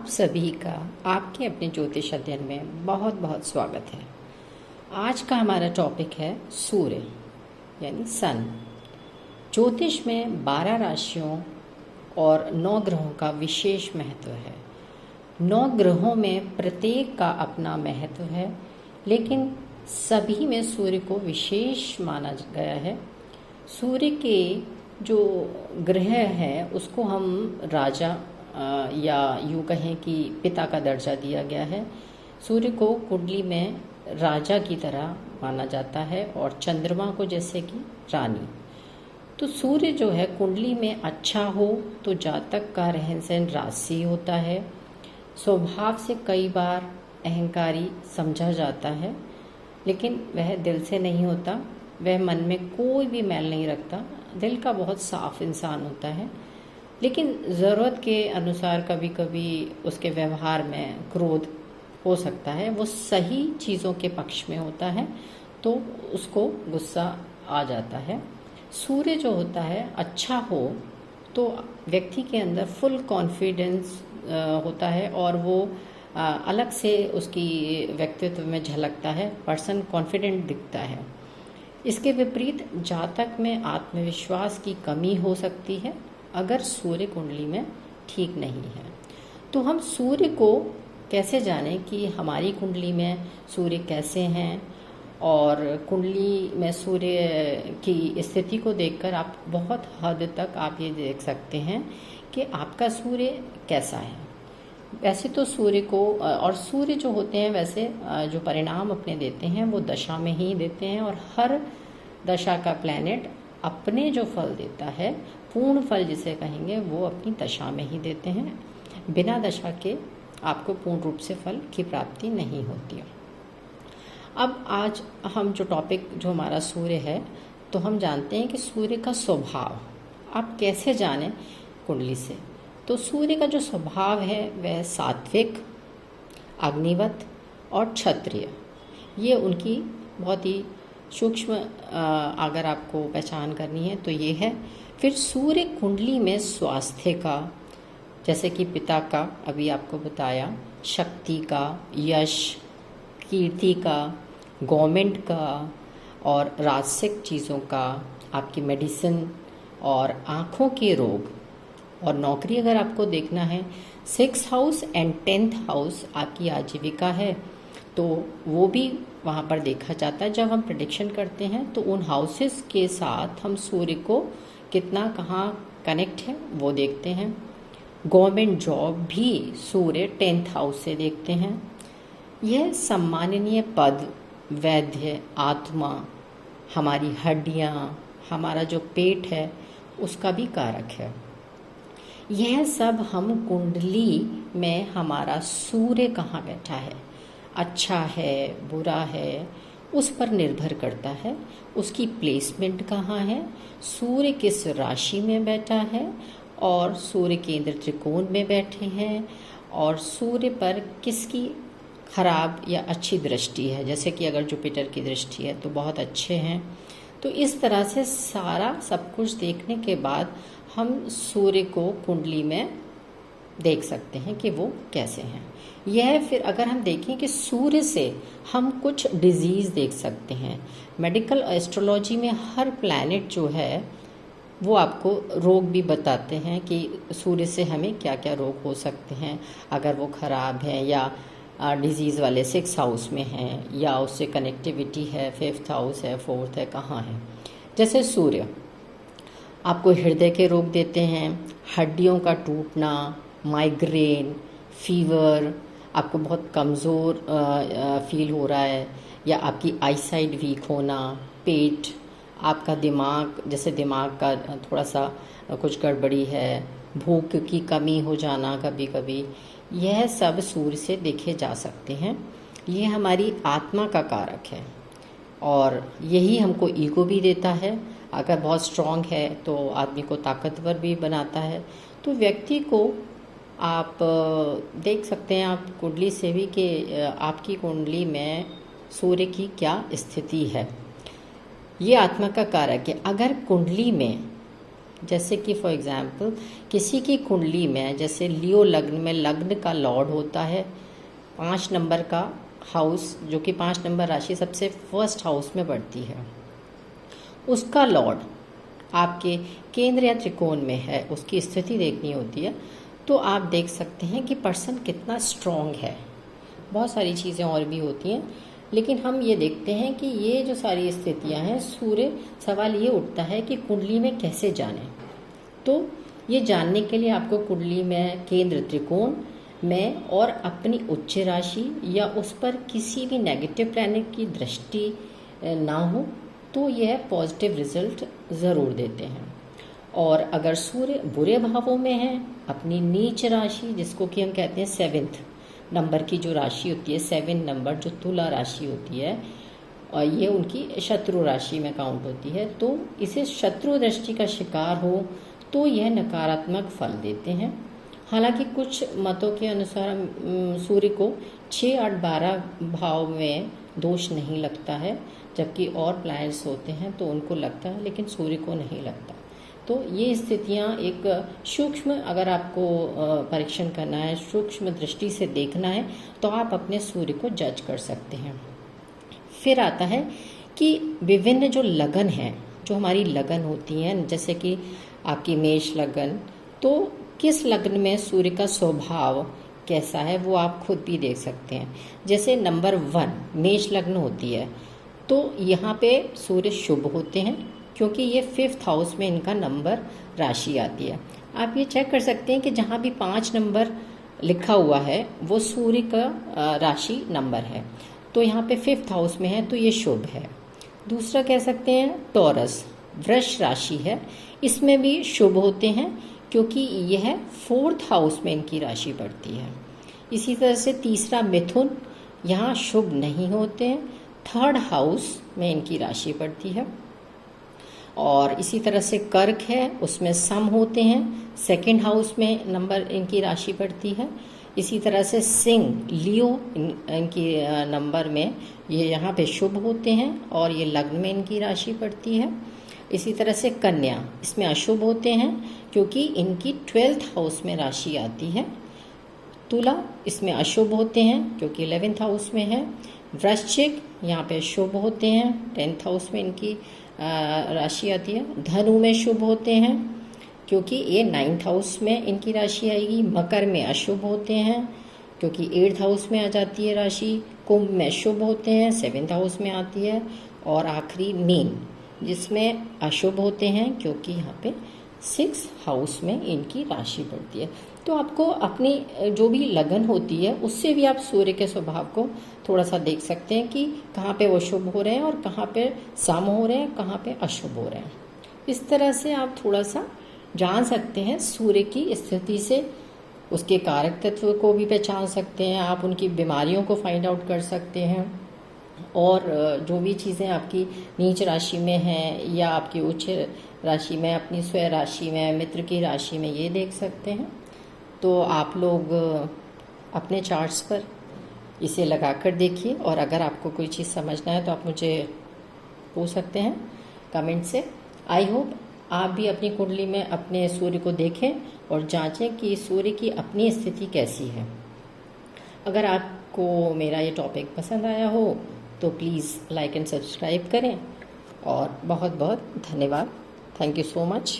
आप सभी का आपके अपने ज्योतिष अध्ययन में बहुत बहुत स्वागत है। आज का हमारा टॉपिक है सूर्य यानी सन। ज्योतिष में 12 राशियों और 9 ग्रहों का विशेष महत्व है। 9 ग्रहों में प्रत्येक का अपना महत्व है, लेकिन सभी में सूर्य को विशेष माना गया है। सूर्य के जो ग्रह है उसको हम राजा या यूँ कहें कि पिता का दर्जा दिया गया है। सूर्य को कुंडली में राजा की तरह माना जाता है और चंद्रमा को जैसे कि रानी। तो सूर्य जो है कुंडली में अच्छा हो तो जातक का रहन सहन राजसी होता है। स्वभाव से कई बार अहंकारी समझा जाता है, लेकिन वह दिल से नहीं होता। वह मन में कोई भी मैल नहीं रखता, दिल का बहुत साफ इंसान होता है। लेकिन ज़रूरत के अनुसार कभी कभी उसके व्यवहार में क्रोध हो सकता है। वो सही चीज़ों के पक्ष में होता है तो उसको गुस्सा आ जाता है। सूर्य जो होता है अच्छा हो तो व्यक्ति के अंदर फुल कॉन्फिडेंस होता है और वो अलग से उसकी व्यक्तित्व में झलकता है। पर्सन कॉन्फिडेंट दिखता है। इसके विपरीत जातक में आत्मविश्वास की कमी हो सकती है अगर सूर्य कुंडली में ठीक नहीं है। तो हम सूर्य को कैसे जानें कि हमारी कुंडली में सूर्य कैसे हैं, और कुंडली में सूर्य की स्थिति को देखकर आप बहुत हद तक आप ये देख सकते हैं कि आपका सूर्य कैसा है। वैसे तो सूर्य को और सूर्य जो होते हैं वैसे जो परिणाम अपने देते हैं वो दशा में ही देते हैं, और हर दशा का प्लैनेट अपने जो फल देता है, पूर्ण फल जिसे कहेंगे, वो अपनी दशा में ही देते हैं। बिना दशा के आपको पूर्ण रूप से फल की प्राप्ति नहीं होती है। अब आज हम जो टॉपिक जो हमारा सूर्य है, तो हम जानते हैं कि सूर्य का स्वभाव आप कैसे जानें कुंडली से। तो सूर्य का जो स्वभाव है वह सात्विक, अग्निवत और क्षत्रिय, ये उनकी बहुत ही सूक्ष्म अगर आपको पहचान करनी है तो ये है। फिर सूर्य कुंडली में स्वास्थ्य का, जैसे कि पिता का अभी आपको बताया, शक्ति का, यश, कीर्ति का, गवर्नमेंट का और राजसिक चीज़ों का, आपकी मेडिसिन और आँखों के रोग और नौकरी अगर आपको देखना है। 6th house and 10th house आपकी आजीविका है, तो वो भी वहाँ पर देखा जाता है। जब हम प्रेडिक्शन करते हैं तो उन हाउसेस के साथ हम सूर्य को कितना कहाँ कनेक्ट है वो देखते हैं। गवर्नमेंट जॉब भी सूर्य 10th हाउस से देखते हैं। यह सम्माननीय पद, वैद्य, आत्मा, हमारी हड्डियाँ, हमारा जो पेट है उसका भी कारक है। यह सब हम कुंडली में हमारा सूर्य कहाँ बैठा है, अच्छा है, बुरा है, उस पर निर्भर करता है। उसकी प्लेसमेंट कहाँ है, सूर्य किस राशि में बैठा है, और सूर्य केंद्र त्रिकोण में बैठे हैं, और सूर्य पर किसकी खराब या अच्छी दृष्टि है। जैसे कि अगर जुपिटर की दृष्टि है तो बहुत अच्छे हैं। तो इस तरह से सारा सब कुछ देखने के बाद हम सूर्य को कुंडली में देख सकते हैं कि वो कैसे हैं। यह फिर अगर हम देखें कि सूर्य से हम कुछ डिजीज़ देख सकते हैं। मेडिकल एस्ट्रोलॉजी में हर प्लैनेट जो है वो आपको रोग भी बताते हैं कि सूर्य से हमें क्या क्या रोग हो सकते हैं अगर वो ख़राब है, या डिजीज़ वाले 6th हाउस में हैं, या उससे कनेक्टिविटी है, 5th हाउस है, 4th है, कहाँ है। जैसे सूर्य आपको हृदय के रोग देते हैं, हड्डियों का टूटना, माइग्रेन, फीवर, आपको बहुत कमज़ोर फील हो रहा है, या आपकी आईसाइट वीक होना, पेट, आपका दिमाग, जैसे दिमाग का थोड़ा सा कुछ गड़बड़ी है, भूख की कमी हो जाना कभी कभी, यह सब सूर्य से देखे जा सकते हैं। ये हमारी आत्मा का कारक है और यही हमको ईगो भी देता है। अगर बहुत स्ट्रांग है तो आदमी को ताकतवर भी बनाता है। तो व्यक्ति को आप देख सकते हैं आप कुंडली से भी कि आपकी कुंडली में सूर्य की क्या स्थिति है। ये आत्मा का कारक है। अगर कुंडली में जैसे कि फॉर एग्जांपल किसी की कुंडली में जैसे लियो लग्न में लग्न का लॉर्ड होता है 5 नंबर का हाउस, जो कि 5 नंबर राशि सबसे फर्स्ट हाउस में पड़ती है, उसका लॉर्ड आपके केंद्र या त्रिकोण में है, उसकी स्थिति देखनी होती है, तो आप देख सकते हैं कि पर्सन कितना स्ट्रांग है। बहुत सारी चीज़ें और भी होती हैं, लेकिन हम ये देखते हैं कि ये जो सारी स्थितियां हैं, सूर्य, सवाल ये उठता है कि कुंडली में कैसे जानें। तो ये जानने के लिए आपको कुंडली में केंद्र त्रिकोण में और अपनी उच्च राशि या उस पर किसी भी नेगेटिव प्लैनेट की दृष्टि ना हो तो यह पॉजिटिव रिजल्ट ज़रूर देते हैं। और अगर सूर्य बुरे भावों में है, अपनी नीच राशि जिसको कि हम कहते हैं 7th नंबर की जो राशि होती है, 7 नंबर जो तुला राशि होती है, और ये उनकी शत्रु राशि में काउंट होती है, तो इसे शत्रु दृष्टि का शिकार हो तो यह नकारात्मक फल देते हैं। हालांकि कुछ मतों के अनुसार सूर्य को 6, 8, 12 भाव में दोष नहीं लगता है, जबकि और प्लैनेट्स होते हैं तो उनको लगता है, लेकिन सूर्य को नहीं लगता। तो ये स्थितियाँ एक सूक्ष्म, अगर आपको परीक्षण करना है, सूक्ष्म दृष्टि से देखना है, तो आप अपने सूर्य को जज कर सकते हैं। फिर आता है कि विभिन्न जो लगन हैं, जो हमारी लगन होती हैं, जैसे कि आपकी मेष लगन, तो किस लग्न में सूर्य का स्वभाव कैसा है वो आप खुद भी देख सकते हैं। जैसे नंबर 1 मेष लग्न होती है, तो यहाँ पे सूर्य शुभ होते हैं, क्योंकि ये 5th हाउस में इनका नंबर राशि आती है। आप ये चेक कर सकते हैं कि जहाँ भी 5 नंबर लिखा हुआ है वो सूर्य का राशि नंबर है, तो यहाँ पे 5th हाउस में है, तो ये शुभ है। दूसरा कह सकते हैं टॉरस, वृष राशि है, इसमें भी शुभ होते हैं, क्योंकि यह 4th हाउस में इनकी राशि पड़ती है। इसी तरह से तीसरा मिथुन, यहाँ शुभ नहीं होते हैं, 3rd हाउस में इनकी राशि पड़ती है। और इसी तरह से कर्क है, उसमें सम होते हैं, 2nd हाउस में नंबर इनकी राशि पड़ती है। इसी तरह से सिंह, लियो इनकी नंबर में ये यहाँ पे शुभ होते हैं और ये लग्न में इनकी राशि पड़ती है। इसी तरह से कन्या, इसमें अशुभ होते हैं क्योंकि इनकी 12th हाउस में राशि आती है। तुला, इसमें अशुभ होते हैं क्योंकि 11th हाउस में है। वृश्चिक, यहाँ पे शुभ होते हैं, 10th हाउस में इनकी राशि आती है। धनु में शुभ होते हैं क्योंकि ये 9th हाउस में इनकी राशि आएगी। मकर में अशुभ होते हैं क्योंकि 8th हाउस में आ जाती है राशि। कुंभ में शुभ होते हैं, 7th हाउस में आती है। और आखिरी मीन, जिसमें अशुभ होते हैं क्योंकि यहाँ पे 6th हाउस में इनकी राशि पड़ती है। तो आपको अपनी जो भी लगन होती है उससे भी आप सूर्य के स्वभाव को थोड़ा सा देख सकते हैं कि कहाँ पे वो शुभ हो रहे हैं और कहाँ पे सम हो रहे हैं, कहाँ पे अशुभ हो रहे हैं। इस तरह से आप थोड़ा सा जान सकते हैं सूर्य की स्थिति से, उसके कारक तत्व को भी पहचान सकते हैं, आप उनकी बीमारियों को फाइंड आउट कर सकते हैं। और जो भी चीज़ें आपकी नीच राशि में हैं या आपकी उच्च राशि में, अपनी स्वयं राशि में, मित्र की राशि में, ये देख सकते हैं। तो आप लोग अपने चार्ट्स पर इसे लगा कर देखिए, और अगर आपको कोई चीज़ समझना है तो आप मुझे पूछ सकते हैं कमेंट से। आई होप आप भी अपनी कुंडली में अपने सूर्य को देखें और जांचें कि सूर्य की अपनी स्थिति कैसी है। अगर आपको मेरा ये टॉपिक पसंद आया हो तो प्लीज़ लाइक एंड सब्सक्राइब करें, और बहुत बहुत धन्यवाद। Thank you so much.